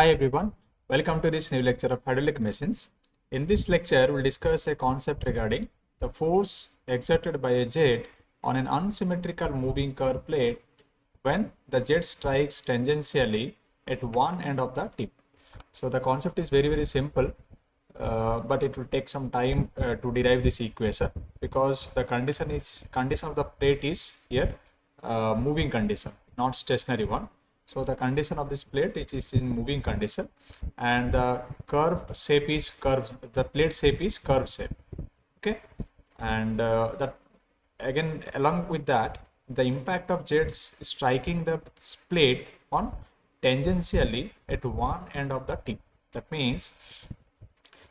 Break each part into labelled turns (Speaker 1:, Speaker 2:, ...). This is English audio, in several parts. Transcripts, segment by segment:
Speaker 1: Hi everyone, welcome to this new lecture of hydraulic machines. In this lecture, we'll discuss a concept regarding the force exerted by a jet on an unsymmetrical moving curve plate when the jet strikes tangentially at one end of the tip. So the concept is very simple, but it will take some time to derive this equation because the condition of the plate is here moving condition, not stationary one. So the condition of this plate is in moving condition, and the curve shape is curve. The plate shape is curve shape. Okay, and that again along with that, the impact of jets striking the plate on tangentially at one end of the tip. That means,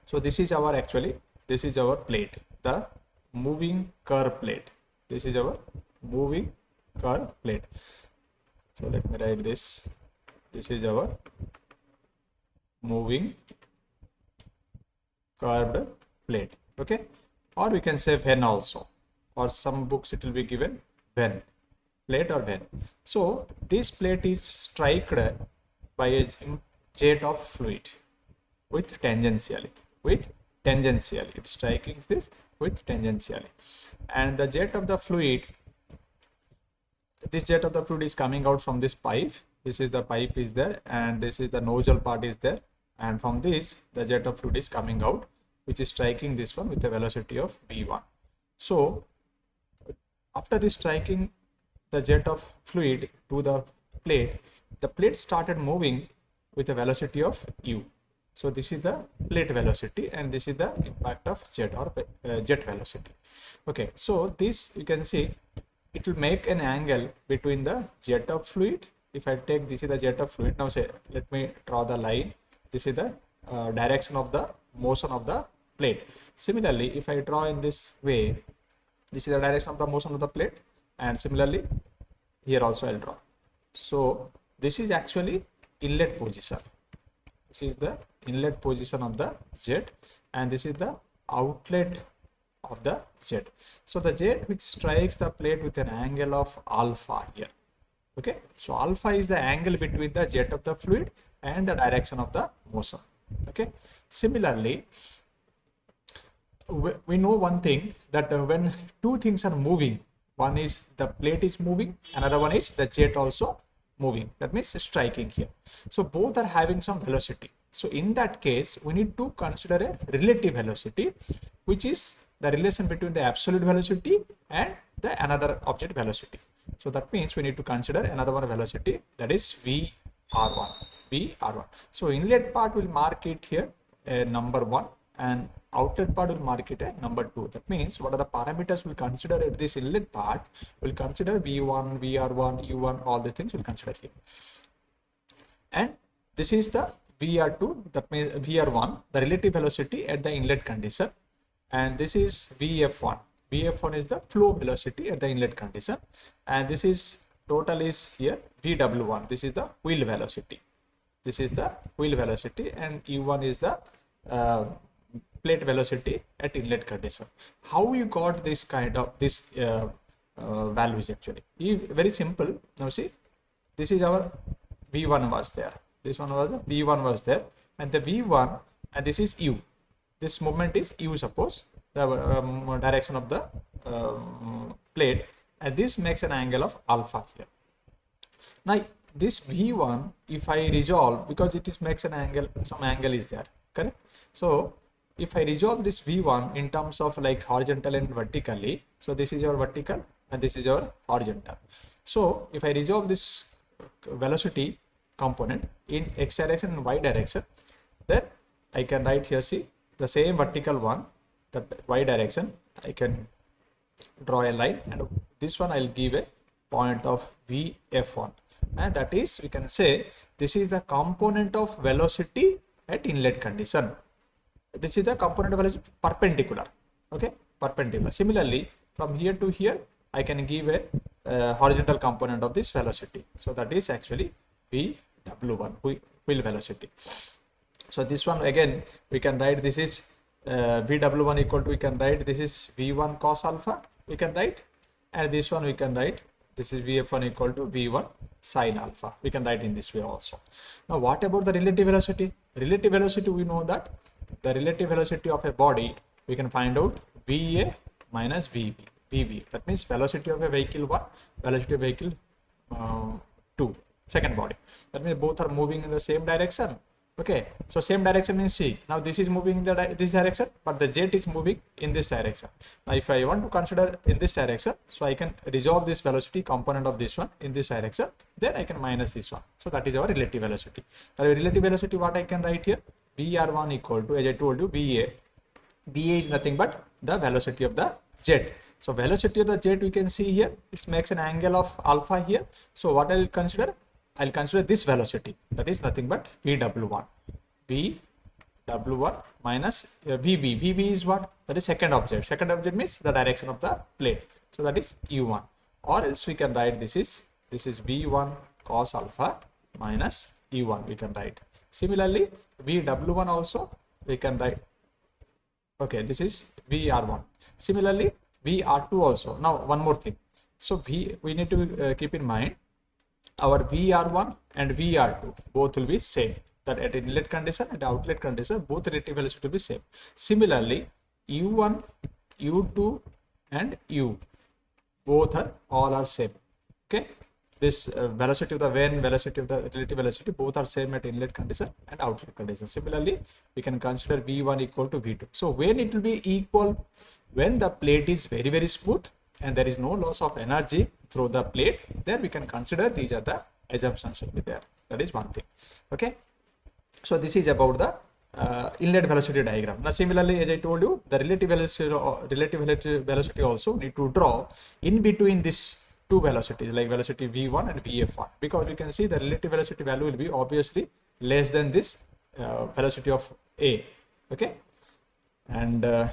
Speaker 1: so this is our plate, the moving curve plate. This is our moving curve plate. So let me write this. This is our moving curved plate. Okay, or we can say Venn also, or some books it will be given Venn, plate or Venn. So this plate is struck by a jet of fluid with tangentially. It's striking this with tangentially, and the jet of the fluid. This jet of the fluid is coming out from this pipe. This is the pipe is there, and this is the nozzle part is there, and from this the jet of fluid is coming out, which is striking this one with a velocity of v1. So after this striking the jet of fluid to the plate started moving with a velocity of u. So this is the plate velocity, and this is the impact of jet or jet velocity. Okay, so this you can see it will make an angle between the jet of fluid. If I take this is the jet of fluid, now say let me draw the line. This is the direction of the motion of the plate. Similarly, if I draw in this way, this is the direction of the motion of the plate, and similarly here also I'll draw. So this is actually inlet position. This is the inlet position of the jet, and this is the outlet of the jet. So the jet which strikes the plate with an angle of alpha here. Okay, so alpha is the angle between the jet of the fluid and the direction of the motion. Okay, similarly we know one thing, that when two things are moving, one is the plate is moving, another one is the jet also moving, that means striking here. So both are having some velocity. So in that case we need to consider a relative velocity, which is the relation between the absolute velocity and the another object velocity. So that means we need to consider another one velocity, that is VR1. So inlet part will mark it here number 1, and outlet part will mark it at number 2. That means what are the parameters we'll consider at this inlet part? We'll consider V1, VR1, U1, all the things we'll consider here. And this is the VR2, that means VR1, the relative velocity at the inlet condition, and this is VF1. VF1 is the flow velocity at the inlet condition, and this is total is here VW1. This is the wheel velocity. This is the wheel velocity, and U1 is the plate velocity at inlet condition. How you got this kind of this values actually? Very simple. Now see, this is our V1 was there. This one was V1 was there, and the V1, and this is U. This movement is U, suppose the direction of the plate, and this makes an angle of alpha here. Now this V1, if I resolve, because it is makes an angle, some angle is there, correct? So if I resolve this V1 in terms of like horizontal and vertically, so this is your vertical and this is your horizontal. So if I resolve this velocity component in x direction and y direction, then I can write here, see the same vertical one, the y direction, I can draw a line, and this one I'll give a point of VF1, and that is, we can say this is the component of velocity at inlet condition. This is the component of velocity perpendicular. Okay, perpendicular. Similarly, from here to here I can give a horizontal component of this velocity. So that is actually VW1, wheel velocity. So this one again we can write, this is VW1 equal to, we can write this is V1 cos alpha, we can write, and this one we can write, This is Vf1 equal to V1 sine alpha. We can write in this way also. Now, what about the relative velocity? Relative velocity, we know that the relative velocity of a body, we can find out Va minus Vb. Vb. That means velocity of a vehicle 1, velocity of vehicle 2, second body. That means both are moving in the same direction. Okay, so same direction means C. Now this is moving in this direction, but the jet is moving in this direction. Now if I want to consider in this direction, so I can resolve this velocity component of this one in this direction, then I can minus this one. So that is our relative velocity. Now relative velocity, what I can write here? Vr1 equal to, as I told you, Va. Va is nothing but the velocity of the jet. So velocity of the jet, we can see here, it makes an angle of alpha here. So what I'll consider? I'll consider this velocity, that is nothing but Vw1. Vw1 minus Vb. Vb is what? That is second object. Second object means the direction of the plate. So that is U1. Or else we can write this is V1 cos alpha minus U1 we can write. Similarly, Vw1 also we can write. Okay, this is Vr1. Similarly, Vr2 also. Now one more thing. So we need to keep in mind our Vr1 and Vr2 both will be same. That at inlet condition and outlet condition, both relative velocity will be same. Similarly, U1, U2 and U both are all are same. Okay, this velocity of the vane, velocity of the relative velocity, both are same at inlet condition and outlet condition. Similarly, we can consider V1 equal to V2. So when it will be equal? When the plate is very, very smooth and there is no loss of energy through the plate, then we can consider these are the assumptions will be there. That is one thing. Okay, so this is about the inlet velocity diagram. Now similarly, as I told you, the relative velocity also need to draw in between these two velocities, like velocity V1 and Vf1, because we can see the relative velocity value will be obviously less than this velocity of A. Okay, and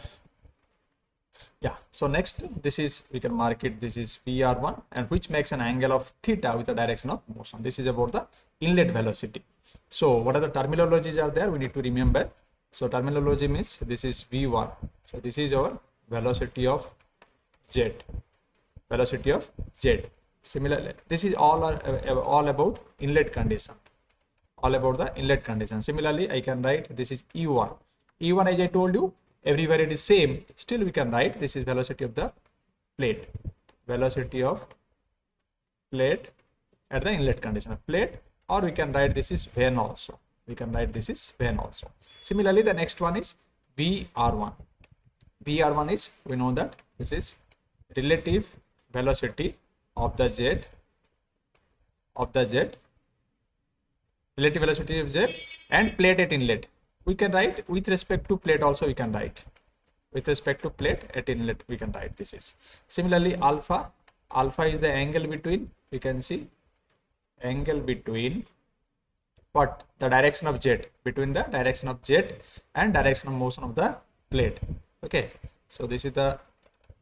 Speaker 1: yeah, so next, this is, we can mark it, this is Vr1, and which makes an angle of theta with the direction of motion. This is about the inlet velocity. So what are the terminologies are there? We need to remember. So terminology means this is V1. So this is our velocity of jet. Velocity of jet. Similarly, this is all about inlet condition. All about the inlet condition. Similarly, I can write this is E1. E1, as I told you, everywhere it is same. Still we can write this is velocity of the plate. Velocity of plate at the inlet condition of plate. Or we can write this is vane also. We can write this is vane also. Similarly, the next one is Vr1. Vr1 is, we know that this is relative velocity of the jet. Relative velocity of jet and plate at inlet. We can write with respect to plate also we can write. With respect to plate at inlet we can write this is. Similarly, alpha. Alpha is the angle between, we can see angle between what? The direction of jet, between the direction of jet and direction of motion of the plate. Okay, so this is the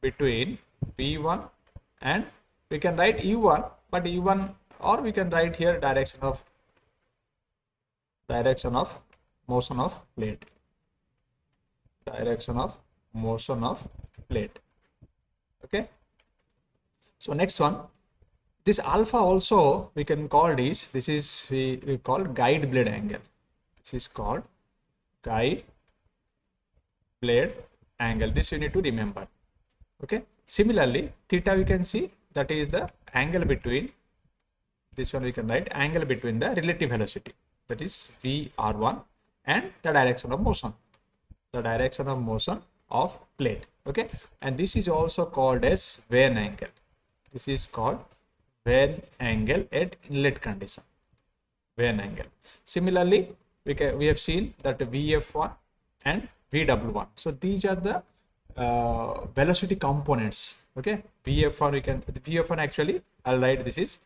Speaker 1: between V1 and we can write U1, but U1, or we can write here direction of motion of plate. Direction of motion of plate. Okay, so next one, this alpha also we can call this is we call guide blade angle. This is called guide blade angle. This you need to remember. Okay, similarly, theta we can see that is the angle between, this one we can write angle between the relative velocity, that is Vr1, and the direction of motion. The direction of motion of plate. Okay, and this is also called as vane angle. This is called vane angle at inlet condition. Vane angle. Similarly, we have seen that Vf1 and Vw1. So these are the velocity components. Okay, Vf1 actually I'll write this is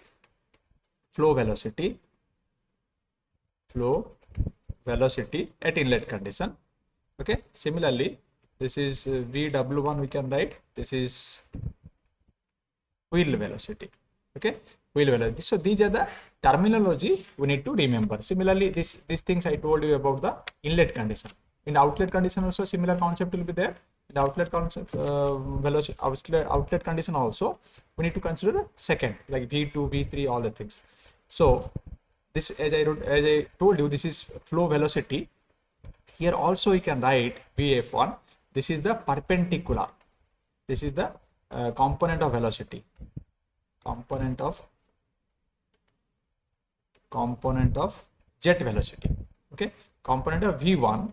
Speaker 1: flow velocity at inlet condition. Okay, similarly, this is Vw1 we can write this is wheel velocity. Okay, wheel velocity. So these are the terminology we need to remember. Similarly, these things I told you about the inlet condition. In outlet condition also similar concept will be there. the outlet concept, velocity, outlet condition also, we need to consider second, like V2, V3, all the things. So this, as I told you, this is flow velocity. Here also you can write VF1. This is the perpendicular. This is the component of velocity. Component of jet velocity. Okay. Component of V1.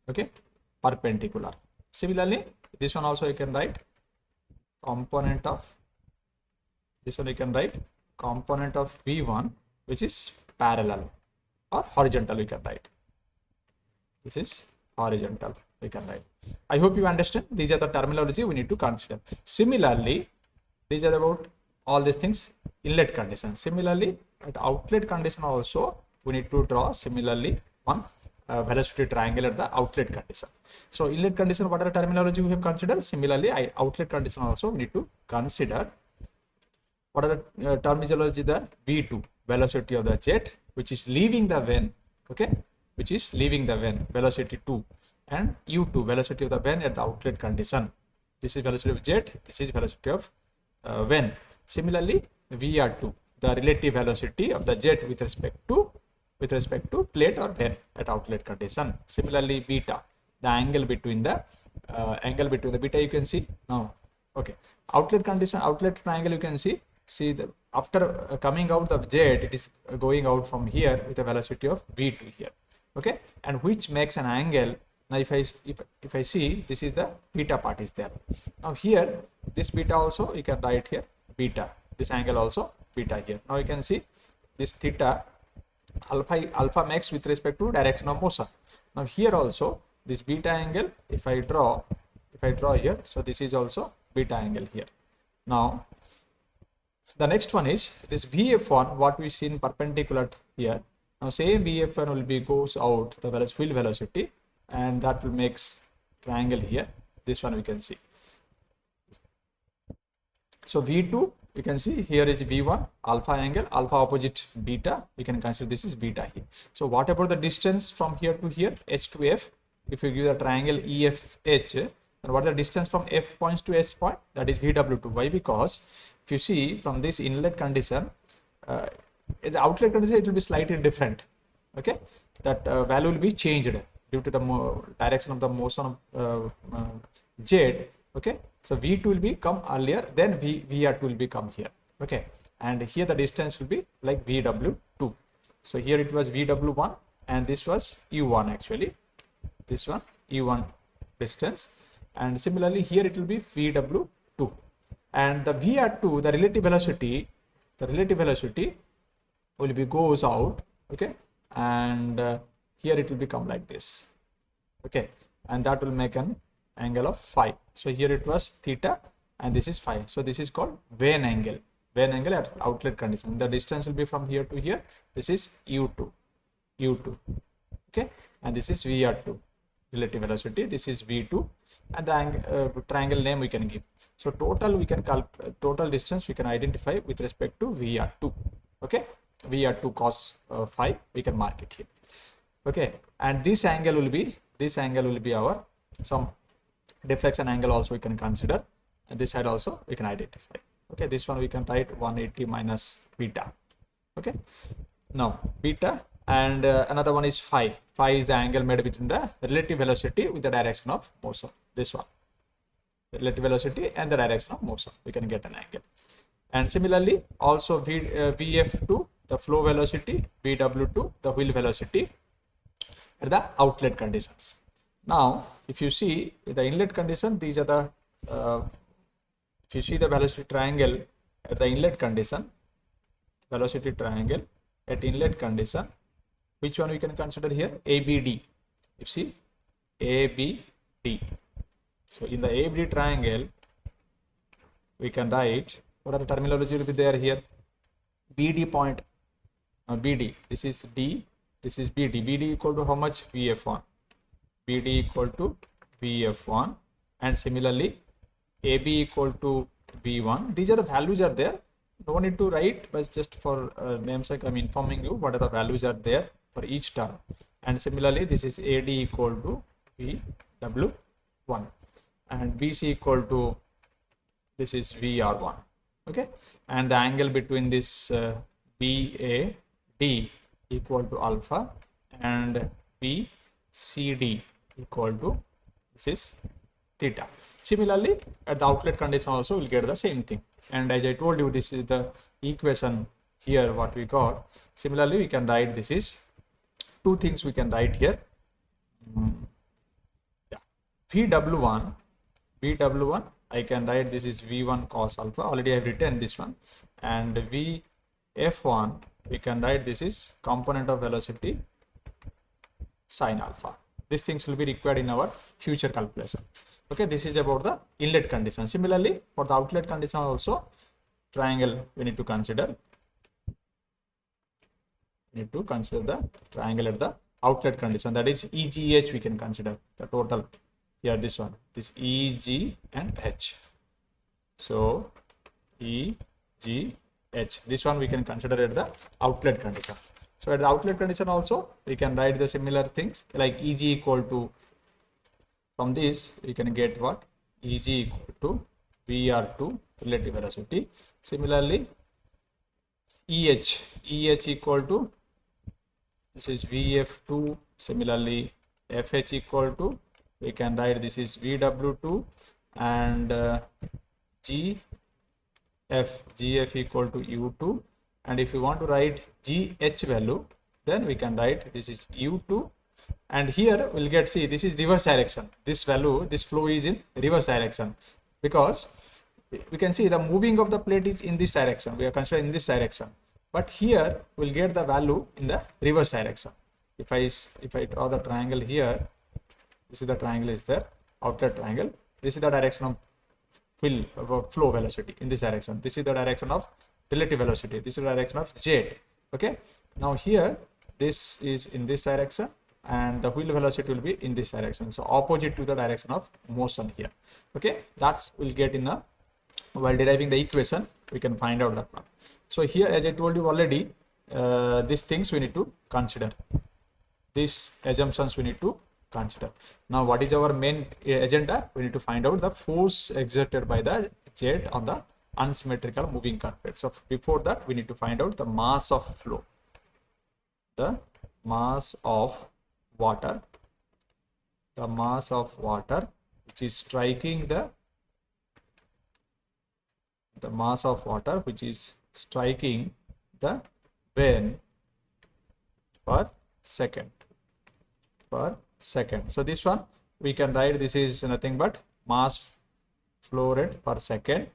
Speaker 1: Okay. Perpendicular. Similarly, this one also you can write component of, this one you can write component of V1, which is parallel or horizontal, you can write. This is horizontal, we can write. I hope you understand. These are the terminology we need to consider. Similarly, these are about all these things, inlet condition. Similarly, at outlet condition also, we need to draw similarly one velocity triangle at the outlet condition. So inlet condition, what are the terminology we have considered? Similarly, outlet condition also we need to consider. What are the terminology there? V2, velocity of the jet, which is leaving the vane, okay, which is leaving the vane, velocity 2, and U2, velocity of the vane at the outlet condition. This is velocity of jet, this is velocity of vane. Similarly, VR2, the relative velocity of the jet with respect to plate or vane at outlet condition. Similarly, beta, the angle between the beta, you can see now. Okay, outlet condition, outlet triangle, you can see the after coming out of jet, it is going out from here with a velocity of V2 here. Okay, and which makes an angle. Now if I see, this is the beta part is there. Now here, this beta also you can write here beta, this angle also beta here. Now you can see this theta, alpha makes with respect to direction of motion. Now here also this beta angle, if I draw here, so this is also beta angle here. Now the next one is this VF1, what we see in perpendicular here. Now same VF1 will be goes out the field velocity, and that will makes triangle here. This one we can see. So V2, you can see here is V1, alpha angle, alpha opposite beta. You can consider this is beta here. So what about the distance from here to here, H to F? If you give the triangle EFH, then what is the distance from F points to S point? That is VW2. Why? Because if you see from this inlet condition, in the outlet condition, it will be slightly different. Okay, that value will be changed due to the direction of the motion of jet. Okay, so V2 will be come earlier, then VR2 will be come here. Okay, and here the distance will be like VW2. So here it was VW1, and this was U1 actually. This one U1 distance, and similarly here it will be VW2, and the VR2, the relative velocity will be goes out. Okay, and here it will become like this. Okay, and that will make an angle of phi. So here it was theta, and this is phi. So this is called vane angle at outlet condition. The distance will be from here to here. This is U2. Okay, and this is VR2, relative velocity. This is V2, and the triangle name we can give. So total we can total distance we can identify with respect to VR2. Okay, VR2 cos phi, we can mark it here. Okay, and this angle will be our some deflection angle also we can consider, and this side also we can identify. Okay, this one we can write 180 minus beta. Okay, now beta, and another one is phi. Phi is the angle made between the relative velocity with the direction of motion. This one, relative velocity and the direction of motion, we can get an angle. And similarly also VF2, the flow velocity, VW2, the wheel velocity at the outlet conditions. Now if you see the inlet condition, these are the if you see the velocity triangle at the inlet condition, velocity triangle at inlet condition, which one we can consider here? ABD. You see ABD. So in the ABD triangle, we can write, what are the terminology will be there here? BD point, BD, this is D, this is BD. BD equal to how much? VF1. BD equal to VF1, and similarly AB equal to V1. These are the values are there. No need to write, but just for namesake I'm informing you what are the values are there for each term. And similarly this is AD equal to VW1. and BC equal to, this is VR1, okay, and the angle between this BAD equal to alpha and BCD equal to, this is theta. Similarly, at the outlet condition also we'll get the same thing. And as I told you, this is the equation here what we got. Similarly, we can write, this is two things we can write here. Yeah. VW1 I can write, this is V1 cos alpha, already I have written this one, and VF1 we can write, this is component of velocity sin alpha. These things will be required in our future calculation. Okay, this is about the inlet condition. Similarly, for the outlet condition also, triangle we need to consider. We need to consider the triangle at the outlet condition, that is EGH we can consider the total here, this one, this EG and H. So EGH, this one we can consider at the outlet condition. So at the outlet condition also we can write the similar things like EG equal to, from this we can get what, EG equal to VR2 relative velocity. Similarly EH equal to, this is VF2. Similarly FH equal to, we can write, this is VW2, and GF equal to U2. And if you want to write GH value, then we can write, this is U2, and here we'll get, see, this is reverse direction. This value, this flow is in reverse direction, because we can see the moving of the plate is in this direction, we are considering in this direction, but here we'll get the value in the reverse direction. If I draw the triangle here, this is the triangle is there, outlet triangle, this is the direction of flow velocity in this direction, this is the direction of relative velocity, this is the direction of Z. Okay, now here this is in this direction and the wheel velocity will be in this direction, so opposite to the direction of motion here. Okay, that's we'll get in a, while deriving the equation we can find out that one. So here, as I told you already, these things we need to consider, these assumptions we need to consider. Now what is our main agenda? We need to find out the force exerted by the jet on the unsymmetrical moving carpet. So before that we need to find out the mass of flow, the mass of water, which is striking the mass of water which is striking the vane per second. So this one we can write, this is nothing but mass flow rate per second.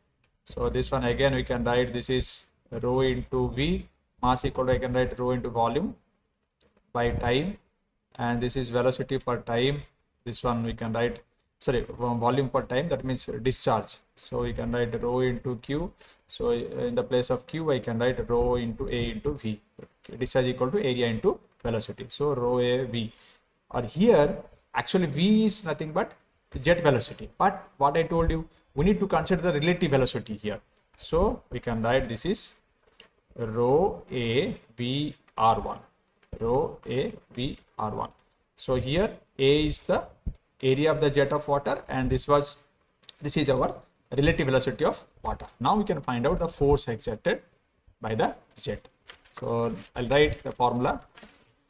Speaker 1: So this one again we can write, this is rho into V, mass equal to, I can write rho into volume by time, and this is velocity per time. This one we can write, sorry, volume per time, that means discharge. So we can write rho into Q. So in the place of Q I can write rho into A into V. Discharge equal to area into velocity. So rho A V. Or here actually V is nothing but jet velocity, but what I told you, we need to consider the relative velocity here. So we can write, this is rho A V R1, rho A V R1. So here A is the area of the jet of water, and this is our relative velocity of water. Now we can find out the force exerted by the jet. So I'll write the formula.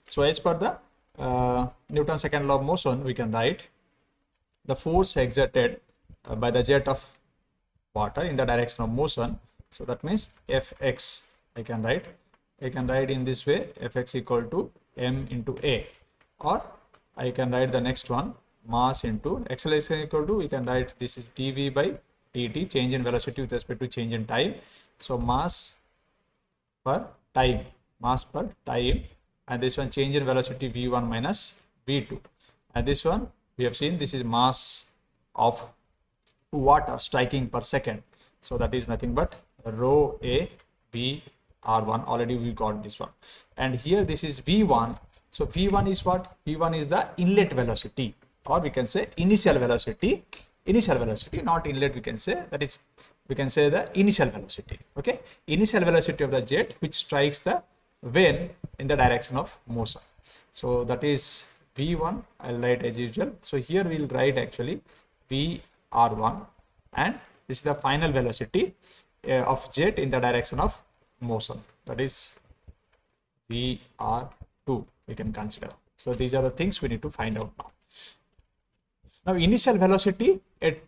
Speaker 1: So as per the Newton's second law of motion, we can write the force exerted by the jet of water in the direction of motion. So that means Fx I can write in this way, Fx equal to m into A, or I can write the next one, mass into acceleration equal to, we can write, this is dv by dt, change in velocity with respect to change in time. So mass per time, and this one change in velocity v1 minus v2, and this one we have seen, this is mass of water striking per second. So that is nothing but rho A V R1, already we got this one. And here this is V1. So V1 is what? V1 is the inlet velocity, or we can say initial velocity, not inlet, we can say, that is, we can say the initial velocity. Okay, initial velocity of the jet which strikes the vane in the direction of motion. So that is V1, I'll write as usual. So here we'll write actually V r1, and this is the final velocity of jet in the direction of motion, that is vr2 we can consider. So these are the things we need to find out now. Now initial velocity at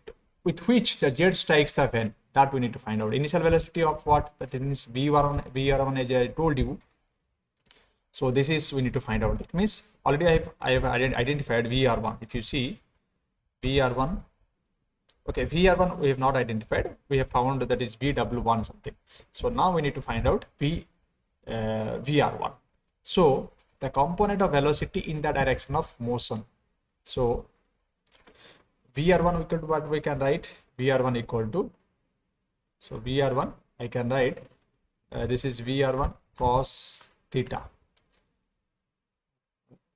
Speaker 1: with which the jet strikes the vane, that we need to find out. Initial velocity of what? That is vr1 as I told you. So this is we need to find out. That means already I have identified vr1. If you see vr1, okay, vr1 we have not identified. We have found that is vw1 something. So now we need to find out vr1. So the component of velocity in the direction of motion. So vr1 equal to what we can write? vr1 equal to, so vr1 I can write this is vr1 cos theta.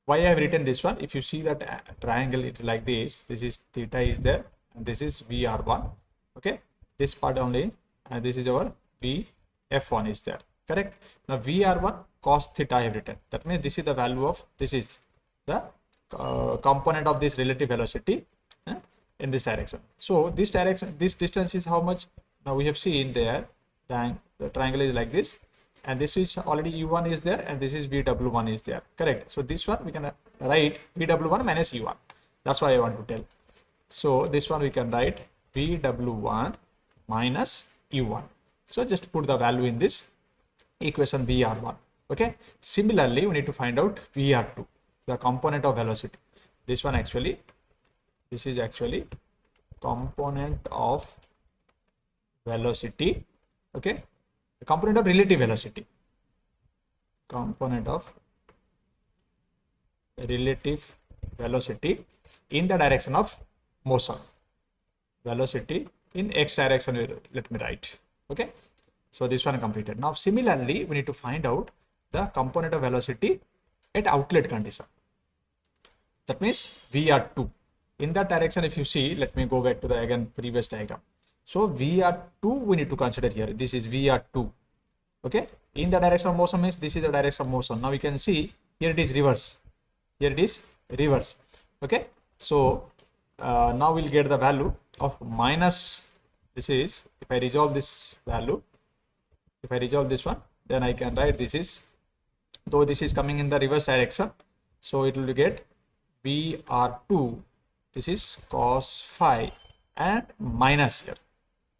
Speaker 1: Why I have written this one? If you see that triangle, it like this. This is theta is there, and this is vr1. Okay, this part only, and this is our vf1 is there. Correct. Now vr1 cos theta I have written. That means this is the value of, this is the component of this relative velocity in this direction. So this direction, this distance is how much? Now we have seen there the triangle is like this, and this is already u1 is there, and this is vw1 is there. Correct. So this one we can write vw1 minus u1. That's why I want to tell. So this one we can write vw1 minus u1. So just put the value in this equation vr1. Okay. Similarly, we need to find out vr2, the component of velocity. This one actually, this is actually component of velocity. Okay, the component of relative velocity, component of relative velocity in the direction of motion, velocity in x direction, let me write. Okay, so this one completed. Now similarly, we need to find out the component of velocity at outlet condition. That means vr2 in that direction. If you see, let me go back to the again previous diagram. So vr2 we need to consider here. This is vr2. Okay, in the direction of motion means this is the direction of motion. Now we can see here it is reverse. Here it is reverse. Okay, so now we'll get the value of minus. This is, if I resolve this value, if I resolve this one, then I can write this is, though this is coming in the reverse direction, so it will get vr2. This is cos phi and minus here.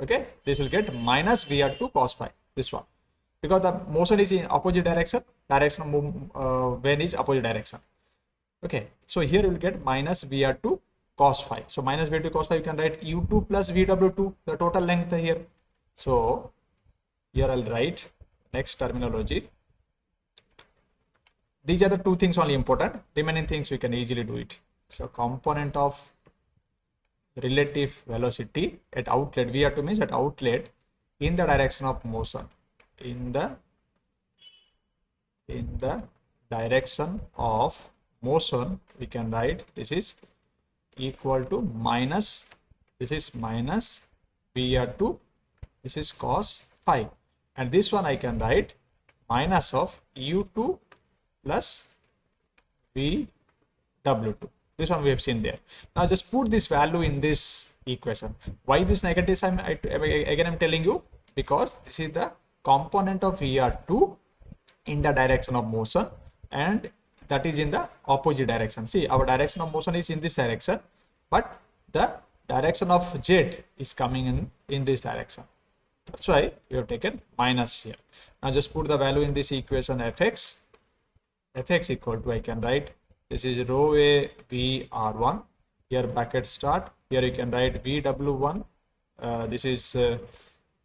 Speaker 1: Okay, this will get minus vr2 cos phi, this one, because the motion is in opposite direction, direction of when is opposite direction. Okay, so here you will get minus vr2 cos phi. So minus v2 cos phi, you can write u2 plus vw2, the total length here. So here I'll write next terminology. These are the two things only important. Remaining things we can easily do it. So component of relative velocity at outlet, vr2 means at outlet in the direction of motion, in the direction of motion, we can write this is equal to minus, this is minus vr2, this is cos phi, and this one I can write minus of u2 plus vw2. This one we have seen there. Now just put this value in this equation. Why this negative sign? Again I'm telling you, because this is the component of vr2 in the direction of motion, and that is in the opposite direction. See, our direction of motion is in this direction, but the direction of jet is coming in this direction. That's why we have taken minus here. Now just put the value in this equation fx. Fx equal to, I can write, this is rho a vr1, here bracket start, here you can write vw1, this is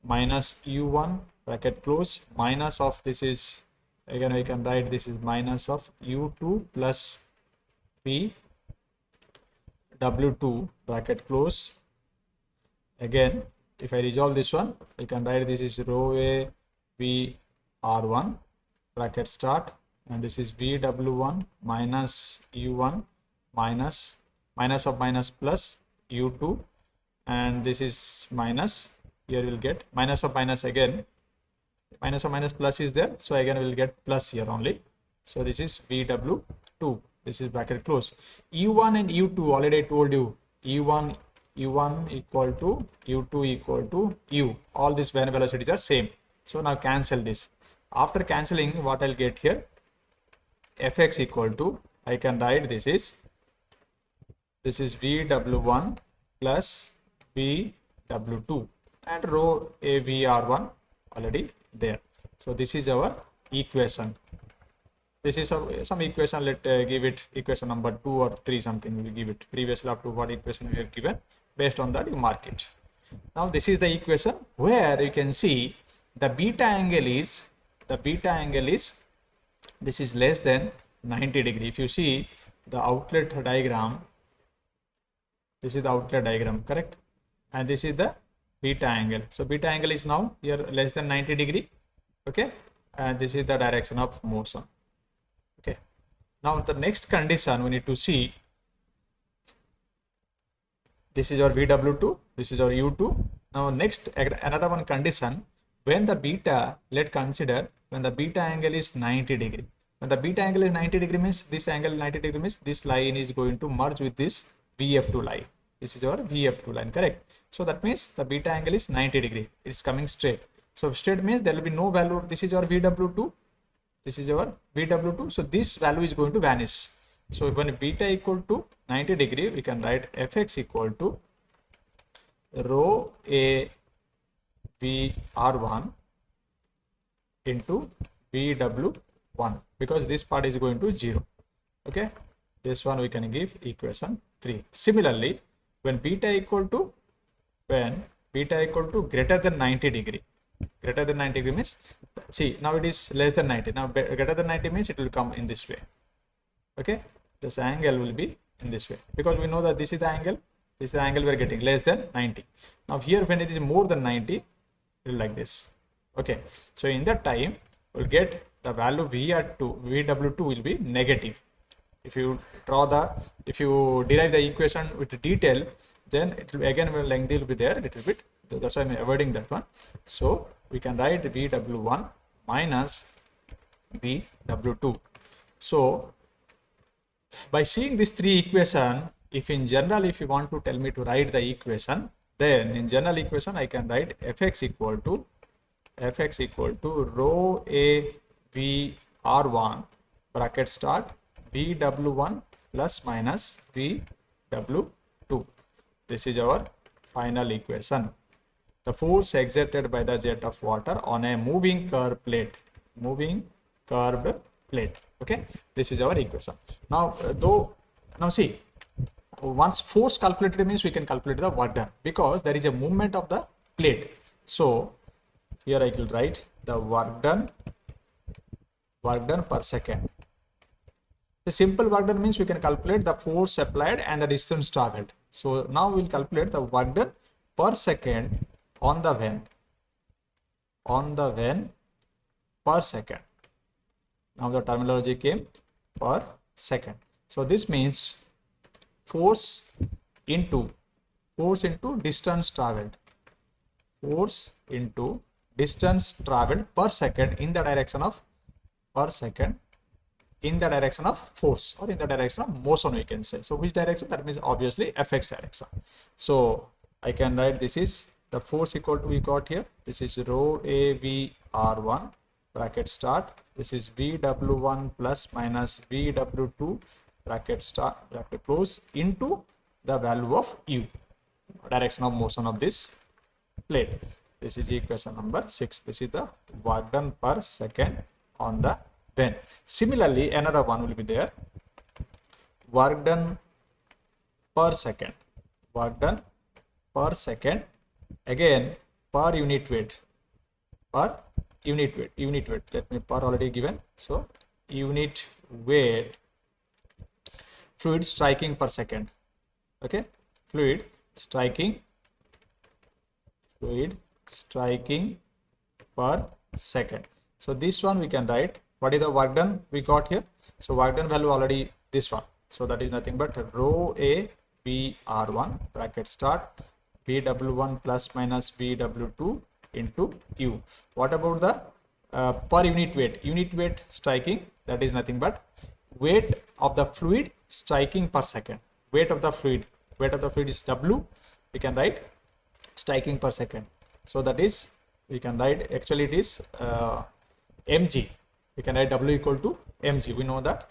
Speaker 1: minus u1 bracket close, minus of, this is, again I can write this is minus of u2 plus vw2 bracket close. Again, if I resolve this one, I can write this is rho a vr1 bracket start, and this is vw1 minus u1 minus of minus plus u2, and this is minus, here we will get minus of minus, again minus of minus plus is there, so again we will get plus here only. So this is vw2, this is bracket close. u1 and u2 already I told you, u1 u1 equal to u2 equal to u. All these velocities are same. So now cancel this. After cancelling, what I'll get here, fx equal to, I can write this is vw1 plus vw2 and rho avr1 already there. So this is our equation. This is some equation. Let give it equation number 2 or 3 something. We will give it. Previously up to what equation we have given, based on that you mark it. Now this is the equation where you can see the beta angle is this is less than 90 degree. If you see the outlet diagram, this is the outlet diagram, correct? And this is the beta angle. So beta angle is now here less than 90 degree. Okay, and this is the direction of motion. Okay, now the next condition we need to see, this is our vw2, this is our u2. Now next, another one condition, when the beta, let's consider when the beta angle is 90 degree. When the beta angle is 90 degree means this angle 90 degree means this line is going to merge with this vf2 line. This is our vf2 line, correct? So that means the beta angle is 90 degree. It's coming straight. So straight means there will be no value. This is our vw2. This is our vw2. So this value is going to vanish. So when beta equal to 90 degree, we can write fx equal to rho a vr1 into vw1, because this part is going to 0. Okay, this one we can give equation 3. Similarly, when beta equal to greater than 90 degree, greater than 90 degree means, see now it is less than 90. Now greater than 90 means it will come in this way. Okay, this angle will be in this way, because we know that this is the angle, this is the angle we are getting, less than 90. Now here when it is more than 90, it will like this. Okay, so in that time we'll get the value vw2 will be negative. If you derive the equation with detail, then it will again length will be there a little bit. That's why I'm avoiding that one. So we can write vw1 minus vw2. So by seeing these three equation, if in general, if you want to tell me to write the equation, then in general equation I can write fx equal to rho a vr1 bracket start vw1 plus minus vw2. This is our final equation. The force exerted by the jet of water on a moving curved plate. Okay, this is our equation. Now now see, once force calculated means we can calculate the work done, because there is a movement of the plate. So here I will write the work done per second. The simple work done means we can calculate the force applied and the distance traveled. So now we will calculate the work done per second on the van per second. Now the terminology came per second. So this means force into distance traveled. Force into distance traveled per second in the direction of force, or in the direction of motion we can say. So which direction? That means obviously fx direction. So I can write this is the force equal to, we got here, this is rho a vr1 bracket start, this is vw1 plus minus vw2 bracket start bracket close into the value of u, direction of motion of this plate. This is equation number 6. This is the work done per second on the van. Similarly, another one will be there, work done per second. Work done per second, again per unit weight. Let me per already given. So unit weight fluid striking per second. Okay, fluid striking per second. So this one we can write, what is the work done we got here? So work done value already this one. So that is nothing but rho a vr1 bracket start vw1 plus minus vw2 into u. What about the per unit weight striking? That is nothing but weight of the fluid striking per second. Weight of the fluid is w we can write striking per second. So that is, we can write, actually it is mg. We can write W equal to mg. We know that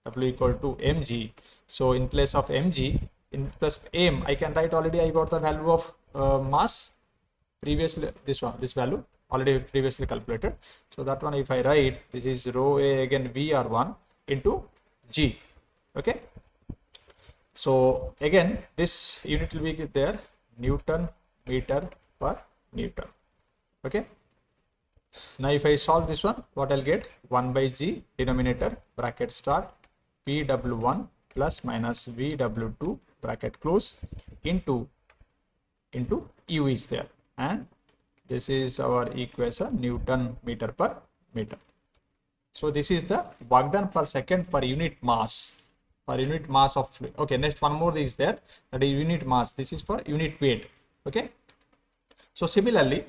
Speaker 1: W equal to mg. So in place of mg, in plus m, I can write, already I got the value of mass previously, this value already previously calculated. So that one, if I write, this is rho a again VR1 into g. Okay. So again, this unit will be there, Newton meter per Newton. Okay. Now if I solve this one, what I'll get, 1 by g denominator bracket start VW1 plus minus VW2 bracket close into U is there, and this is our equation, Newton meter per meter. So this is the work done per second per unit mass of fluid. Okay, next one more is there, that is unit mass. This is for unit weight. Okay. So similarly,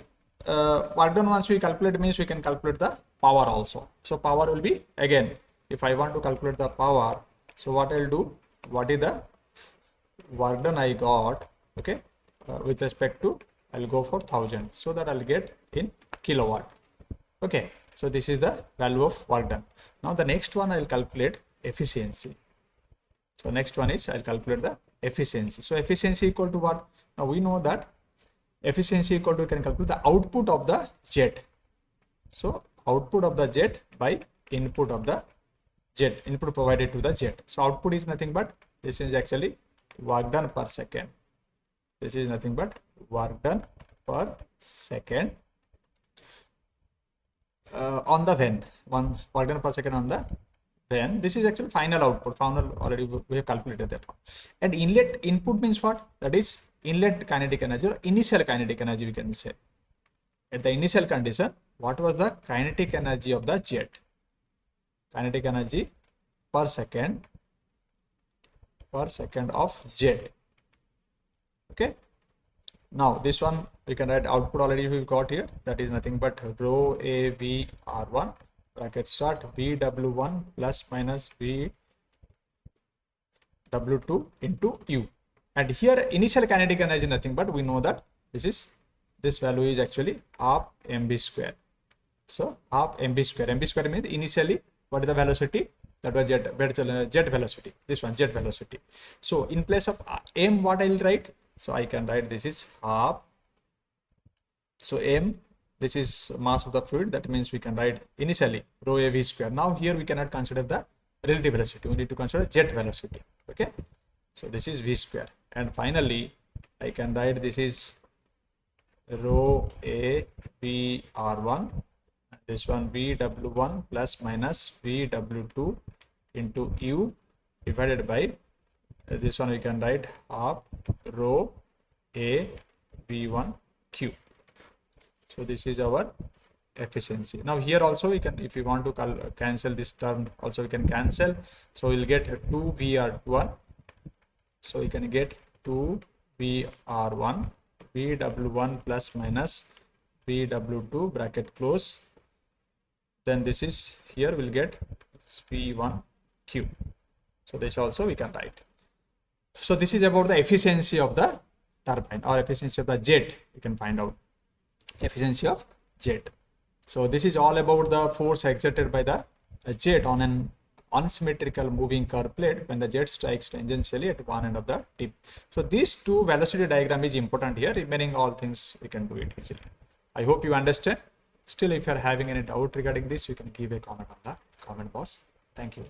Speaker 1: work done once we calculate means we can calculate the power also. So power will be, again, if I want to calculate the power, so what I'll do, what is the work done I got, okay, with respect to, I'll go for 1000, so that I'll get in kilowatt. Okay, so this is the value of work done. Now the next one I'll calculate efficiency. So next one is, I'll calculate the efficiency. So efficiency equal to what? Now we know that efficiency equal to, we can calculate the output of the jet. So output of the jet by input of the jet, input provided to the jet. So output is nothing but, this is actually work done per second. This is nothing but work done per second on the van. One work done per second on the van. This is actually final output. Final, already we have calculated that one. And inlet input means what? That is inlet kinetic energy or initial kinetic energy, we can say. At the initial condition, what was the kinetic energy of the jet? Kinetic energy per second of jet. Okay. Now this one we can write output, already we've got here, that is nothing but rho a v r1 bracket start VW1 plus minus VW2 into U. And here initial kinetic energy nothing but, we know that this value is actually half mv square. So half mv square. Mv square means initially what is the velocity? That was jet velocity. This one, jet velocity. So in place of m, what I will write? So I can write, this is half. So m, this is mass of the fluid. That means we can write initially rho a v square. Now here we cannot consider the relative velocity. We need to consider jet velocity. Okay. So this is v square. And finally, I can write, this is rho a v r1. This one VW1 plus minus VW2 into U divided by, this one we can write half rho a v1 q. So this is our efficiency. Now here also we can, if we want to cancel this term also, we can cancel. So we'll get 2 VR1. So we can get 2 VR1 VW1 plus minus VW2 bracket close. Then this is, here we'll get V1Q. So this also we can write. So this is about the efficiency of the turbine or efficiency of the jet. You can find out efficiency of jet. So this is all about the force exerted by the jet on an unsymmetrical moving curved plate when the jet strikes tangentially at one end of the tip. So these two velocity diagram is important here. Remaining all things we can do it easily. I hope you understand. Still, if you are having any doubt regarding this, you can give a comment on the comment box. Thank you.